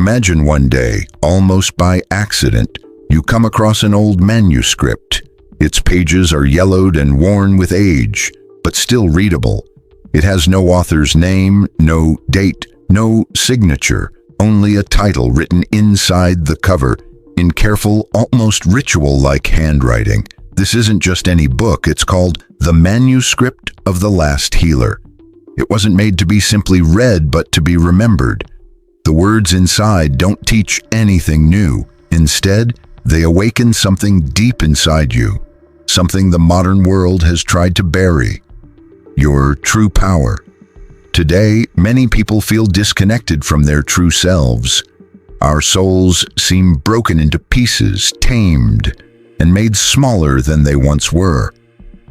Imagine one day, almost by accident, you come across an old manuscript. Its pages are yellowed and worn with age, but still readable. It has no author's name, no date, no signature, only a title written inside the cover in careful, almost ritual-like handwriting. This isn't just any book, it's called The Manuscript of the Last Healer. It wasn't made to be simply read, but to be remembered. The words inside don't teach anything new. Instead, they awaken something deep inside you, something the modern world has tried to bury: your true power. Today, many people feel disconnected from their true selves. Our souls seem broken into pieces, tamed, and made smaller than they once were.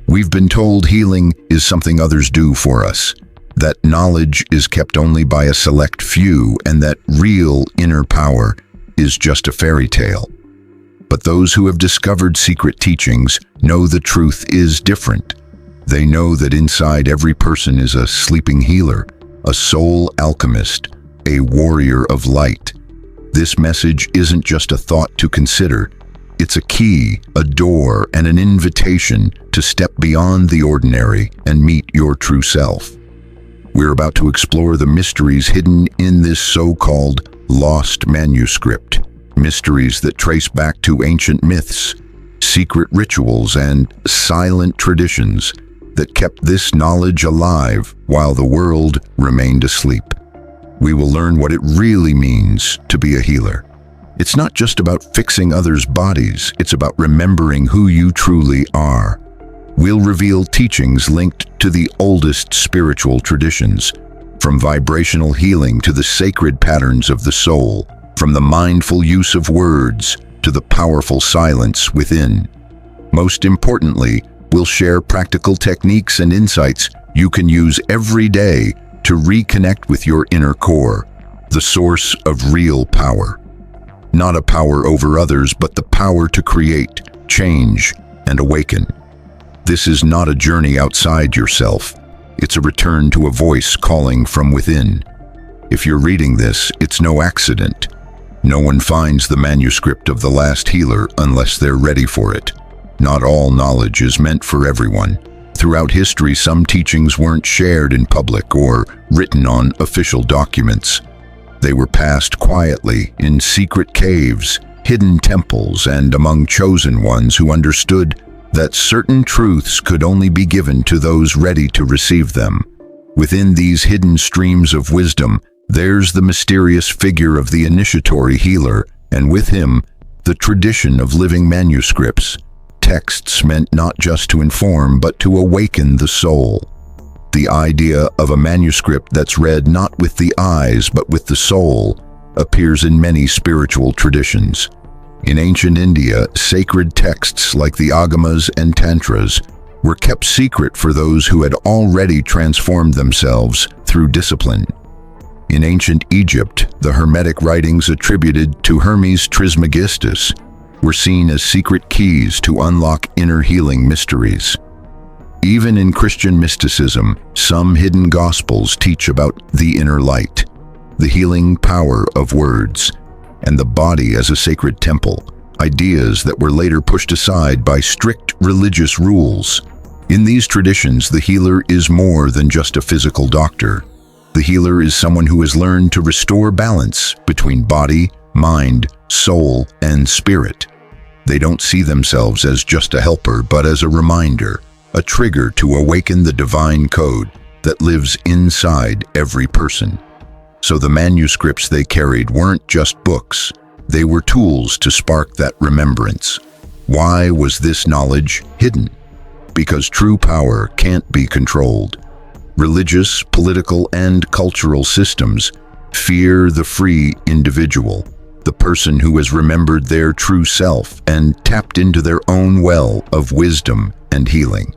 We've been told healing is something others do for us, that knowledge is kept only by a select few, and that real inner power is just a fairy tale. But those who have discovered secret teachings know the truth is different. They know that inside every person is a sleeping healer, a soul alchemist, a warrior of light. This message isn't just a thought to consider. It's a key, a door, and an invitation to step beyond the ordinary and meet your true self. We're about to explore the mysteries hidden in this so-called lost manuscript. Mysteries that trace back to ancient myths, secret rituals, and silent traditions that kept this knowledge alive while the world remained asleep. We will learn what it really means to be a healer. It's not just about fixing others' bodies, it's about remembering who you truly are. We'll reveal teachings linked to the oldest spiritual traditions, from vibrational healing to the sacred patterns of the soul, from the mindful use of words to the powerful silence within. Most importantly, we'll share practical techniques and insights you can use every day to reconnect with your inner core, the source of real power. Not a power over others, but the power to create, change, and awaken. This is not a journey outside yourself. It's a return to a voice calling from within. If you're reading this, it's no accident. No one finds the manuscript of the last healer unless they're ready for it. Not all knowledge is meant for everyone. Throughout history, some teachings weren't shared in public or written on official documents. They were passed quietly in secret caves, hidden temples, and among chosen ones who understood that certain truths could only be given to those ready to receive them. Within these hidden streams of wisdom, there's the mysterious figure of the initiatory healer, and with him, the tradition of living manuscripts, texts meant not just to inform but to awaken the soul. The idea of a manuscript that's read not with the eyes but with the soul appears in many spiritual traditions. In ancient India, sacred texts like the Agamas and Tantras were kept secret for those who had already transformed themselves through discipline. In ancient Egypt, the Hermetic writings attributed to Hermes Trismegistus were seen as secret keys to unlock inner healing mysteries. Even in Christian mysticism, some hidden gospels teach about the inner light, the healing power of words, and the body as a sacred temple, ideas that were later pushed aside by strict religious rules. In these traditions, the healer is more than just a physical doctor. The healer is someone who has learned to restore balance between body, mind, soul, and spirit. They don't see themselves as just a helper, but as a reminder, a trigger to awaken the divine code that lives inside every person. So the manuscripts they carried weren't just books, they were tools to spark that remembrance. Why was this knowledge hidden? Because true power can't be controlled. Religious, political, and cultural systems fear the free individual, the person who has remembered their true self and tapped into their own well of wisdom and healing.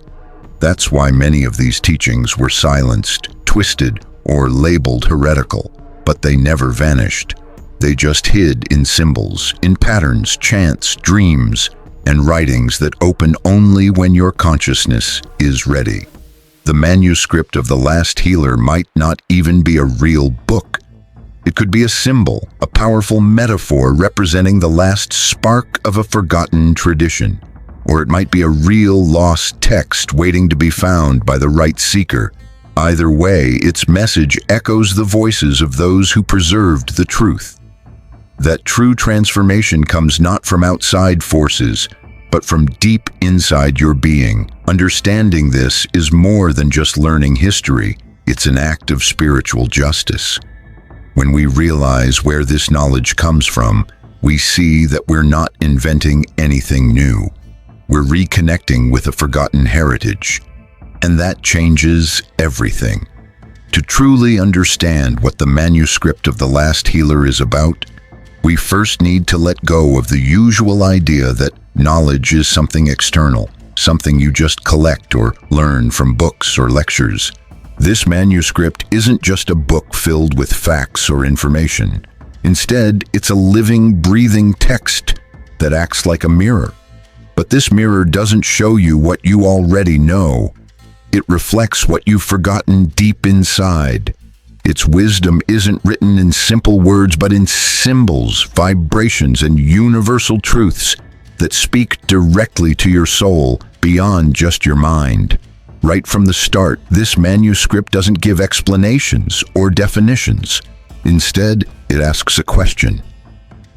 That's why many of these teachings were silenced, twisted, or labeled heretical, but they never vanished. They just hid in symbols, in patterns, chants, dreams, and writings that open only when your consciousness is ready. The manuscript of the last healer might not even be a real book. It could be a symbol, a powerful metaphor representing the last spark of a forgotten tradition. Or it might be a real lost text waiting to be found by the right seeker. Either way, its message echoes the voices of those who preserved the truth. That true transformation comes not from outside forces, but from deep inside your being. Understanding this is more than just learning history. It's an act of spiritual justice. When we realize where this knowledge comes from, we see that we're not inventing anything new. We're reconnecting with a forgotten heritage. And that changes everything. To truly understand what the manuscript of the last healer is about, we first need to let go of the usual idea that knowledge is something external, something you just collect or learn from books or lectures. This manuscript isn't just a book filled with facts or information. Instead, it's a living, breathing text that acts like a mirror. But this mirror doesn't show you what you already know. It reflects what you've forgotten deep inside. Its wisdom isn't written in simple words, but in symbols, vibrations, and universal truths that speak directly to your soul beyond just your mind. Right from the start, this manuscript doesn't give explanations or definitions. Instead, it asks a question.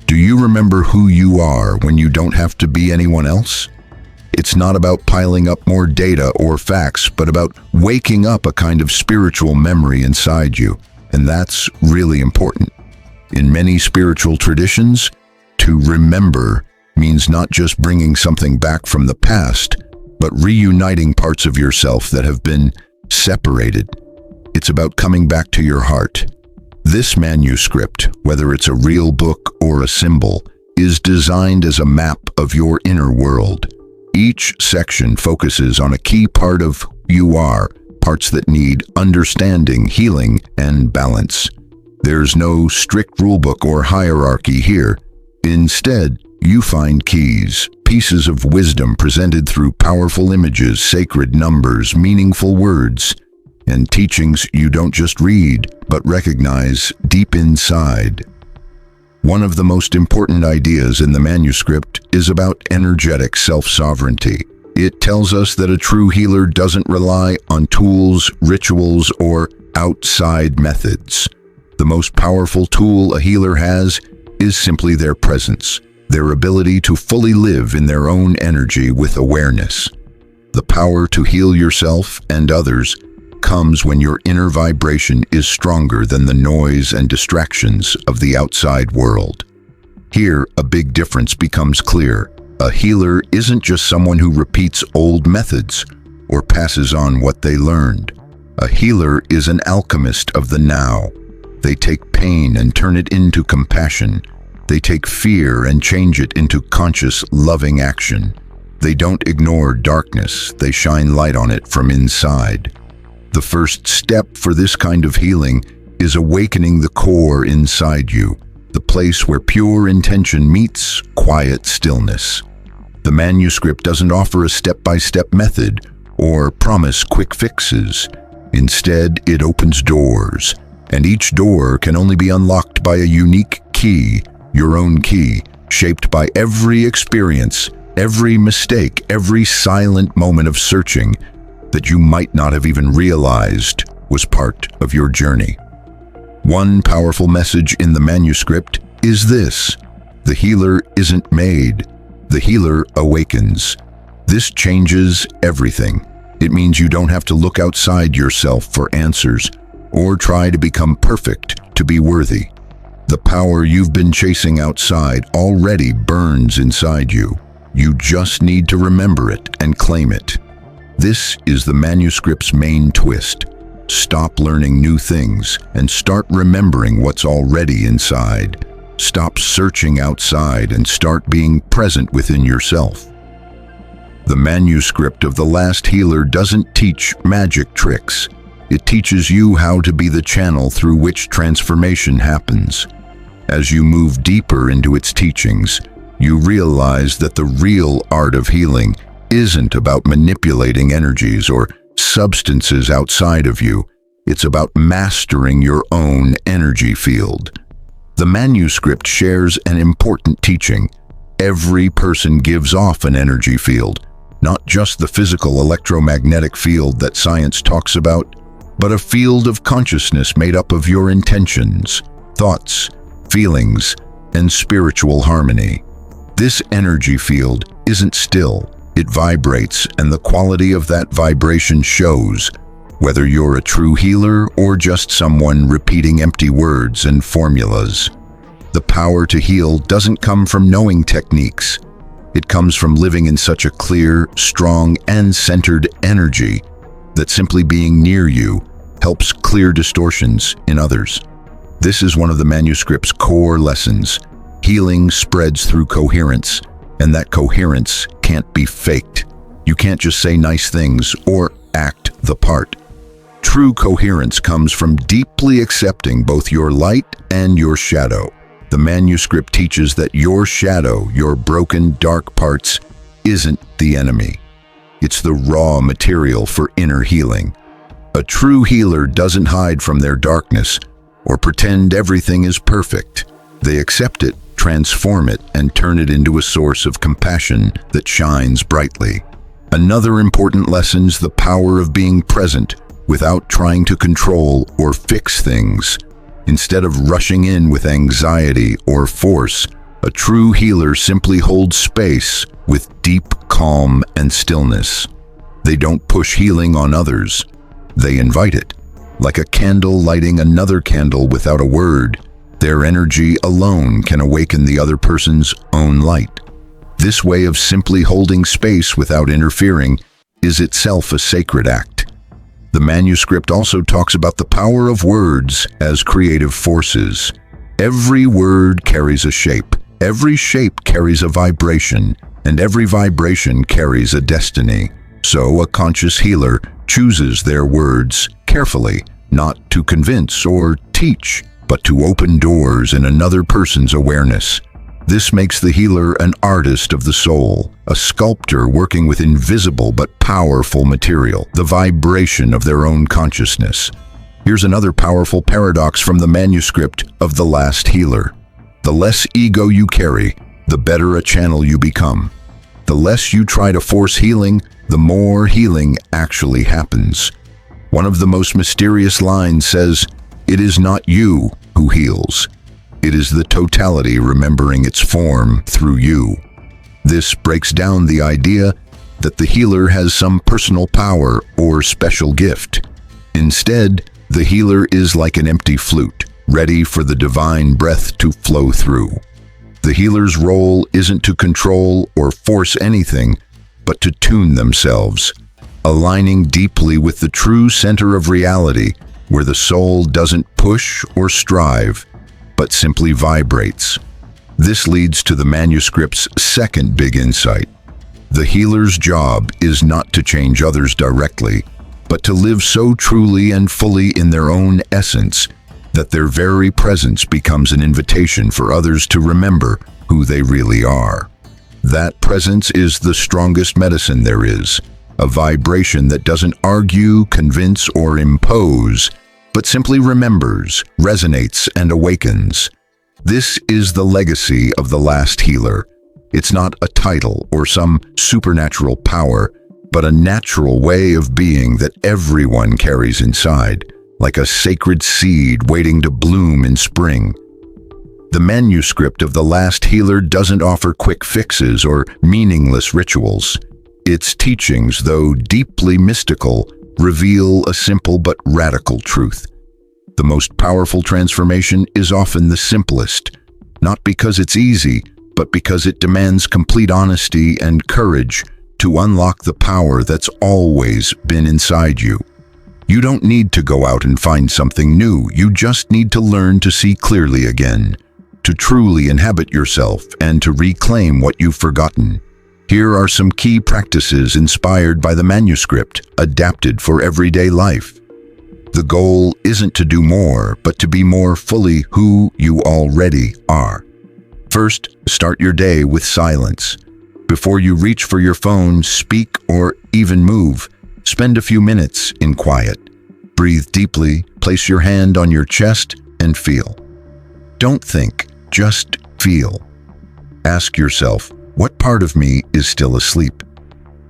Do you remember who you are when you don't have to be anyone else? It's not about piling up more data or facts, but about waking up a kind of spiritual memory inside you. And that's really important. In many spiritual traditions, to remember means not just bringing something back from the past, but reuniting parts of yourself that have been separated. It's about coming back to your heart. This manuscript, whether it's a real book or a symbol, is designed as a map of your inner world. Each section focuses on a key part of who you are, parts that need understanding, healing, and balance. There's no strict rulebook or hierarchy here. Instead, you find keys, pieces of wisdom presented through powerful images, sacred numbers, meaningful words, and teachings you don't just read, but recognize deep inside. One of the most important ideas in the manuscript is about energetic self-sovereignty. It tells us that a true healer doesn't rely on tools, rituals, or outside methods. The most powerful tool a healer has is simply their presence, their ability to fully live in their own energy with awareness. The power to heal yourself and others comes when your inner vibration is stronger than the noise and distractions of the outside world. Here, a big difference becomes clear. A healer isn't just someone who repeats old methods or passes on what they learned. A healer is an alchemist of the now. They take pain and turn it into compassion. They take fear and change it into conscious, loving action. They don't ignore darkness, they shine light on it from inside. The first step for this kind of healing is awakening the core inside you, the place where pure intention meets quiet stillness. The manuscript doesn't offer a step-by-step method or promise quick fixes. Instead, it opens doors, and each door can only be unlocked by a unique key, your own key, shaped by every experience, every mistake, every silent moment of searching that you might not have even realized was part of your journey. One powerful message in the manuscript is this: the healer isn't made, the healer awakens. This changes everything. It means you don't have to look outside yourself for answers or try to become perfect to be worthy. The power you've been chasing outside already burns inside you. You just need to remember it and claim it. This is the manuscript's main twist. Stop learning new things and start remembering what's already inside. Stop searching outside and start being present within yourself. The manuscript of the last healer doesn't teach magic tricks. It teaches you how to be the channel through which transformation happens. As you move deeper into its teachings, you realize that the real art of healing isn't about manipulating energies or substances outside of you. It's about mastering your own energy field. The manuscript shares an important teaching. Every person gives off an energy field, not just the physical electromagnetic field that science talks about, but a field of consciousness made up of your intentions, thoughts, feelings, and spiritual harmony. This energy field isn't still, it vibrates, and the quality of that vibration shows, whether you're a true healer or just someone repeating empty words and formulas. The power to heal doesn't come from knowing techniques. It comes from living in such a clear, strong, and centered energy that simply being near you helps clear distortions in others. This is one of the manuscript's core lessons. Healing spreads through coherence, and that coherence can't be faked. You can't just say nice things or act the part. True coherence comes from deeply accepting both your light and your shadow. The manuscript teaches that your shadow, your broken, dark parts, isn't the enemy. It's the raw material for inner healing. A true healer doesn't hide from their darkness or pretend everything is perfect. They accept it, transform it, and turn it into a source of compassion that shines brightly. Another important lesson is the power of being present without trying to control or fix things. Instead of rushing in with anxiety or force, a true healer simply holds space with deep calm and stillness. They don't push healing on others. They invite it. Like a candle lighting another candle without a word, their energy alone can awaken the other person's own light. This way of simply holding space without interfering is itself a sacred act. The manuscript also talks about the power of words as creative forces. Every word carries a shape, every shape carries a vibration, and every vibration carries a destiny. So a conscious healer chooses their words carefully, not to convince or teach, but to open doors in another person's awareness. This makes the healer an artist of the soul, a sculptor working with invisible but powerful material, the vibration of their own consciousness. Here's another powerful paradox from the manuscript of The Last Healer. The less ego you carry, the better a channel you become. The less you try to force healing, the more healing actually happens. One of the most mysterious lines says, "It is not you who heals. It is the totality remembering its form through you." This breaks down the idea that the healer has some personal power or special gift. Instead, the healer is like an empty flute, ready for the divine breath to flow through. The healer's role isn't to control or force anything, but to tune themselves, aligning deeply with the true center of reality, where the soul doesn't push or strive, but simply vibrates. This leads to the manuscript's second big insight. The healer's job is not to change others directly, but to live so truly and fully in their own essence that their very presence becomes an invitation for others to remember who they really are. That presence is the strongest medicine there is, a vibration that doesn't argue, convince, or impose, but simply remembers, resonates, and awakens. This is the legacy of the last healer. It's not a title or some supernatural power, but a natural way of being that everyone carries inside, like a sacred seed waiting to bloom in spring. The manuscript of the last healer doesn't offer quick fixes or meaningless rituals. Its teachings, though deeply mystical, reveal a simple but radical truth. The most powerful transformation is often the simplest, not because it's easy, but because it demands complete honesty and courage to unlock the power that's always been inside you. You don't need to go out and find something new, you just need to learn to see clearly again, to truly inhabit yourself and to reclaim what you've forgotten. Here are some key practices inspired by the manuscript, adapted for everyday life. The goal isn't to do more, but to be more fully who you already are. First, start your day with silence. Before you reach for your phone, speak, or even move, spend a few minutes in quiet. Breathe deeply, place your hand on your chest, and feel. Don't think, just feel. Ask yourself, what part of me is still asleep?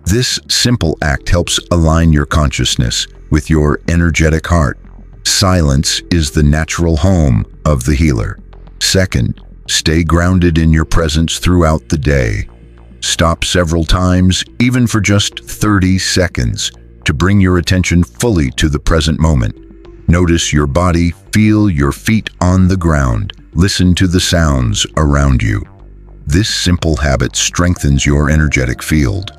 This simple act helps align your consciousness with your energetic heart. Silence is the natural home of the healer. Second, stay grounded in your presence throughout the day. Stop several times, even for just 30 seconds, to bring your attention fully to the present moment. Notice your body, feel your feet on the ground, listen to the sounds around you. This simple habit strengthens your energetic field.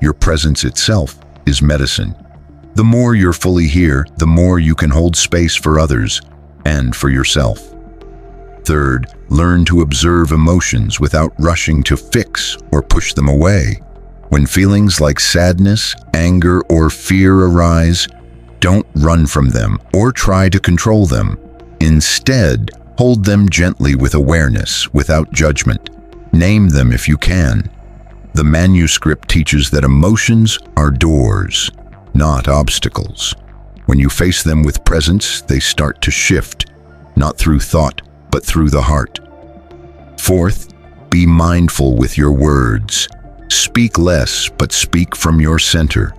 Your presence itself is medicine. The more you're fully here, the more you can hold space for others and for yourself. Third, learn to observe emotions without rushing to fix or push them away. When feelings like sadness, anger, or fear arise, don't run from them or try to control them. Instead, hold them gently with awareness, without judgment. Name them if you can. The Manuscript teaches that emotions are doors, not obstacles. When you face them with presence, they start to shift, not through thought, but through the heart. Fourth, be mindful with your words. Speak less, but speak from your center.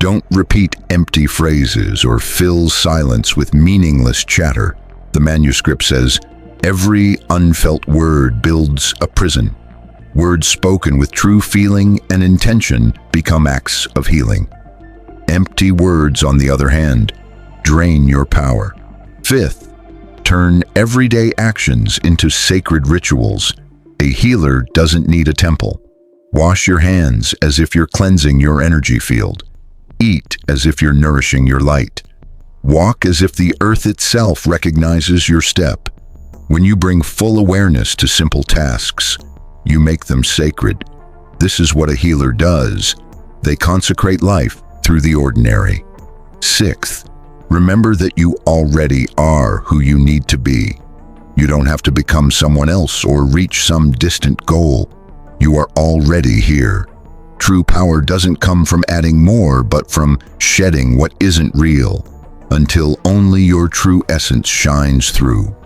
Don't repeat empty phrases or fill silence with meaningless chatter. The Manuscript says, every unfelt word builds a prison. Words spoken with true feeling and intention become acts of healing. Empty words, on the other hand, drain your power. Fifth, turn everyday actions into sacred rituals. A healer doesn't need a temple. Wash your hands as if you're cleansing your energy field. Eat as if you're nourishing your light. Walk as if the earth itself recognizes your step. When you bring full awareness to simple tasks, you make them sacred. This is what a healer does. They consecrate life through the ordinary. Sixth, remember that you already are who you need to be. You don't have to become someone else or reach some distant goal. You are already here. True power doesn't come from adding more, but from shedding what isn't real, until only your true essence shines through.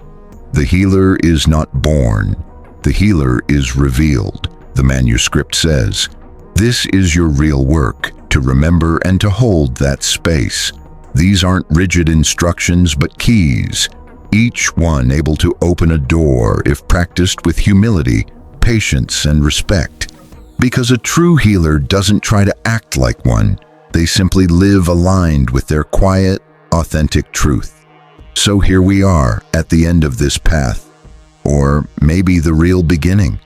The healer is not born. The healer is revealed. The Manuscript says, this is your real work, to remember and to hold that space. These aren't rigid instructions, but keys, each one able to open a door if practiced with humility, patience, and respect. Because a true healer doesn't try to act like one. They simply live aligned with their quiet, authentic truth. So here we are at the end of this path. Or maybe the real beginning.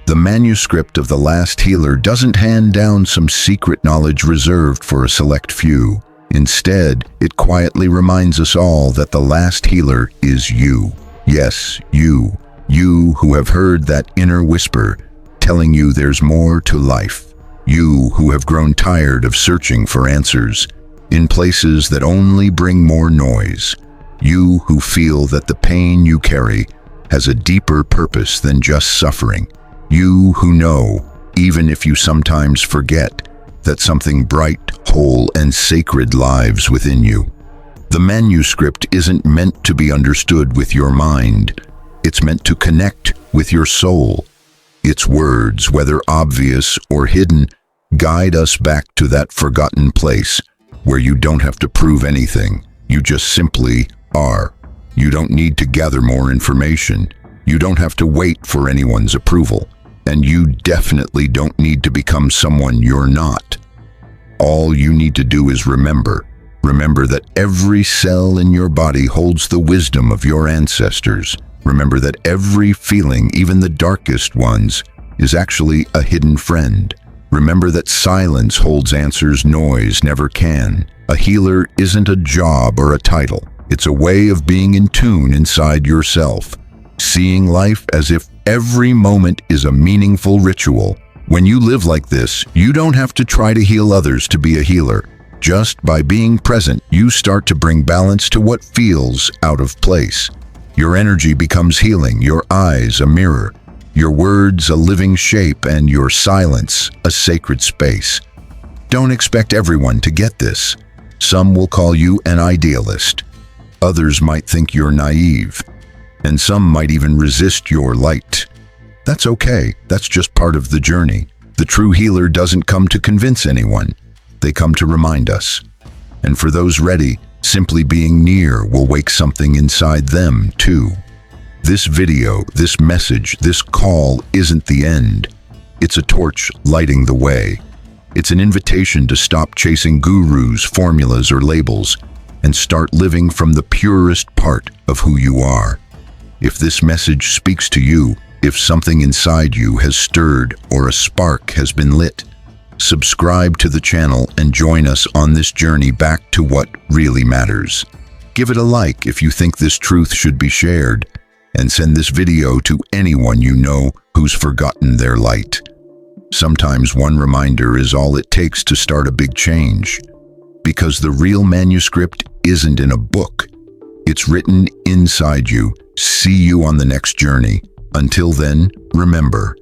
The Manuscript of the Last Healer doesn't hand down some secret knowledge reserved for a select few. Instead, it quietly reminds us all that the last healer is you. Yes, you. You who have heard that inner whisper telling you there's more to life. You who have grown tired of searching for answers in places that only bring more noise. You who feel that the pain you carry has a deeper purpose than just suffering. You who know, even if you sometimes forget, that something bright, whole, and sacred lives within you. The Manuscript isn't meant to be understood with your mind. It's meant to connect with your soul. Its words, whether obvious or hidden, guide us back to that forgotten place where you don't have to prove anything. You just simply are. You don't need to gather more information. You don't have to wait for anyone's approval. And you definitely don't need to become someone you're not. All you need to do is remember. Remember that every cell in your body holds the wisdom of your ancestors. Remember that every feeling, even the darkest ones, is actually a hidden friend. Remember that silence holds answers noise never can. A healer isn't a job or a title. It's a way of being in tune inside yourself, seeing life as if every moment is a meaningful ritual. When you live like this, you don't have to try to heal others to be a healer. Just by being present, you start to bring balance to what feels out of place. Your energy becomes healing, your eyes a mirror, your words a living shape, and your silence a sacred space. Don't expect everyone to get this. Some will call you an idealist. Others might think you're naive. And some might even resist your light. That's okay. That's just part of the journey. The true healer doesn't come to convince anyone. They come to remind us. And for those ready, simply being near will wake something inside them too. This video, this message, this call isn't the end. It's a torch lighting the way. It's an invitation to stop chasing gurus, formulas, or labels and start living from the purest part of who you are. If this message speaks to you, if something inside you has stirred or a spark has been lit, subscribe to the channel and join us on this journey back to what really matters. Give it a like if you think this truth should be shared, and send this video to anyone you know who's forgotten their light. Sometimes one reminder is all it takes to start a big change. Because the real manuscript isn't in a book. It's written inside you. See you on the next journey. Until then, remember,